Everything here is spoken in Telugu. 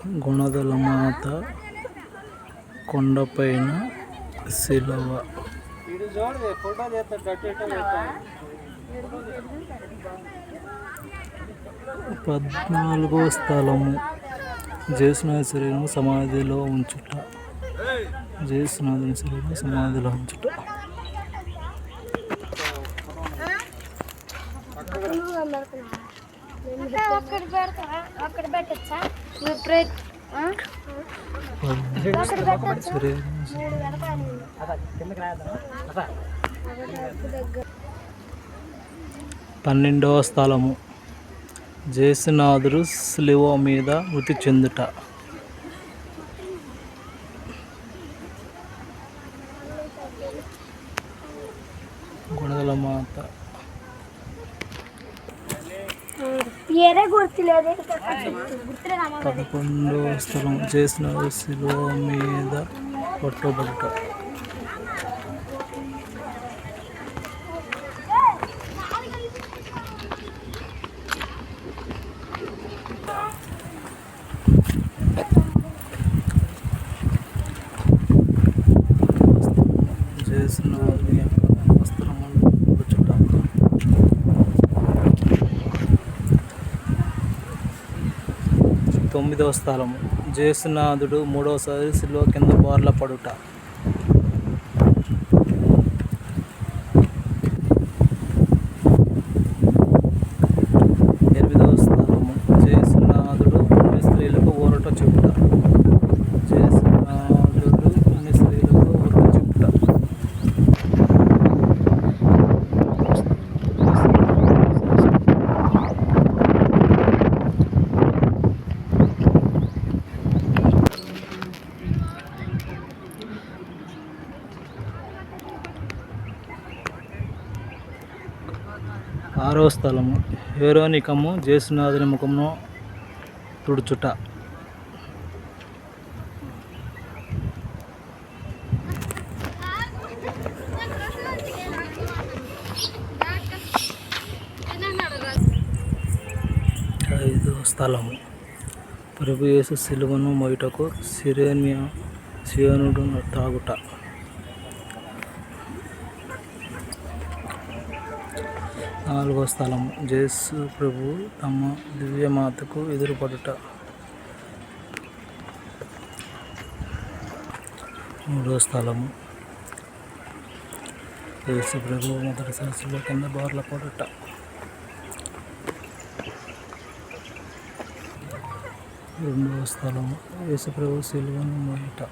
గుణదలమాత కొండపైన శిలువ. 14వ స్థలము జేసునాథ శరీరం సమాధిలో ఉంచుట. జేసునాథుని శరీరం సమాధిలో ఉంచుట. పన్నెండవ స్థలము జేసునాథుడు శిలువ మీద మృతి చెందుట. గుణదలమాత. 11వ స్థలం జేసునాథుడు శిలువ మీద కొట్టబడుట. జేసునాథుని యొక్క వస్త్రములు పుడుచుట. 9వ స్థలము జేసునాథుడు 3వసారి శిలువ కింద బోర్ల పడుట. 8వ స్థలము జేసునాథుడు అన్ని స్త్రీలకు ఊరట చెప్పుట. జేసునాథుడు అన్ని స్త్రీలకు ఊరట చెప్పుట. 6వ స్థలము వెరోనికము జేసునాథుని ముఖమును తుడుచుట. 5వ స్థలము ప్రభు యేసు శిలువను మోయుటకు సియోనుడు త్రాగుట. 4వ స్థలము యేసు ప్రభు తమ దివ్యమాతకు ఎదురుపడుట. 3వ స్థలము యేసు ప్రభు మొదటిసారి శిలువ కింద బోర్ల పడుట. 2వ స్థలము యేసు ప్రభు శిలువను మోయుట.